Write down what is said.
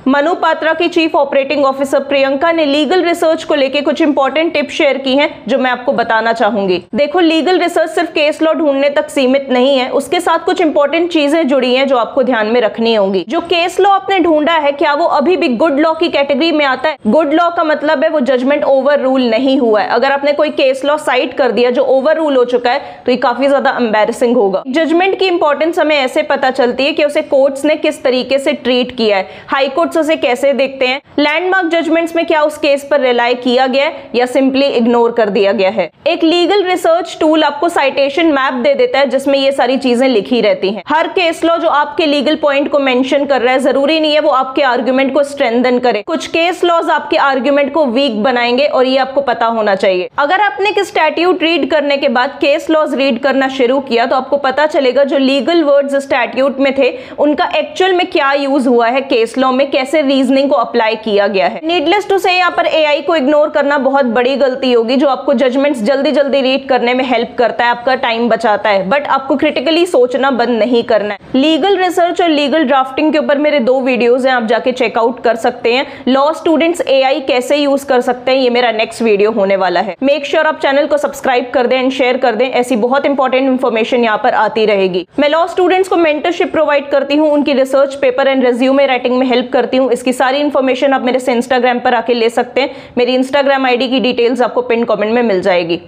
मनु पात्रा की chief operating officer Priyanka ने legal research को लेकर कुछ इंपॉर्टेंट टिप्स शेयर की हैं जो मैं आपको बताना चाहूंगी। देखो, लीगल रिसर्च सिर्फ केस लॉ ढूंढने तक सीमित नहीं है, उसके साथ कुछ इंपॉर्टेंट चीजें जुड़ी हैं जो आपको ध्यान में रखनी होंगी। जो केस लॉ आपने ढूंढा है, क्या वो अभी भी गुड लॉ की कैटेगरी में आता है? गुड लॉ का मतलब है वो जजमेंट ओवर रूल नहीं हुआ है। अगर आपने कोई केस लॉ साइट कर दिया जो ओवर रूल हो चुका है तो ये काफी ज्यादा एम्बैरेसिंग होगा। जजमेंट की इंपॉर्टेंस हमें ऐसे पता चलती है कि उसे कोर्ट्स ने किस तरीके से ट्रीट किया है, हाई कोर्ट्स उसे कैसे देखते हैं, लैंडमार्क जजमेंट्स में क्या उस केस पर रिलाई किया गया है या सिंपली इग्नोर कर दिया गया है। एक लीगल रिसर्च टूल आपको साइटेशन मैप दे देता है जिसमें ये सारी चीजें लिखी रहती हैं। हर केस लॉ जो आपके लीगल पॉइंट को मेंशन कर रहा है, जरूरी नहीं है वो आपके आर्गुमेंट को स्ट्रेंथन करे। कुछ केस लॉज आपके आर्गुमेंट को वीक बनाएंगे और ये आपको पता होना चाहिए। अगर आपने एक स्टैट्यूट रीड करने के बाद केस लॉज रीड करना शुरू किया तो आपको पता चलेगा जो लीगल वर्ड्स स्टैट्यूट में थे उनका एक्चुअल में क्या यूज हुआ है, केस लॉ में कैसे रीजनिंग को अप्लाई किया गया है। नीडलेस टू से यहाँ पर एआई को इग्नोर करना बहुत बड़ी गलती होगी जो आपको जजमेंट्स जल्दी जल्दी रीड करने में हेल्प करता है, आपका टाइम बचाता है, बट आपको क्रिटिकली सोचना बंद नहीं करना है। लीगल रिसर्च और लीगल ड्राफ्टिंग के ऊपर मेरे 2 वीडियोस हैं, आप जाके चेकआउट कर सकते हैं। लॉ स्टूडेंट्स एआई कैसे यूज कर सकते हैं, ये मेरा नेक्स्ट वीडियो होने वाला है। मेक श्योर आप चैनल को सब्सक्राइब कर दें एंड शेयर कर दें, ऐसी बहुत इंपॉर्टेंट इंफॉर्मेशन यहाँ पर आती रहेगी। मैं लॉ स्टूडेंट्स को मेंटरशिप प्रोवाइड करती हूँ, उनकी research paper and resume writing में हेल्प करती हूँ। इसकी सारी इंफॉर्मेशन आप मेरे से इंस्टाग्राम पर आके ले सकते हैं। मेरी इंस्टाग्राम आईडी की डिटेल्स आपको पिन कमेंट में मिल जाएगी।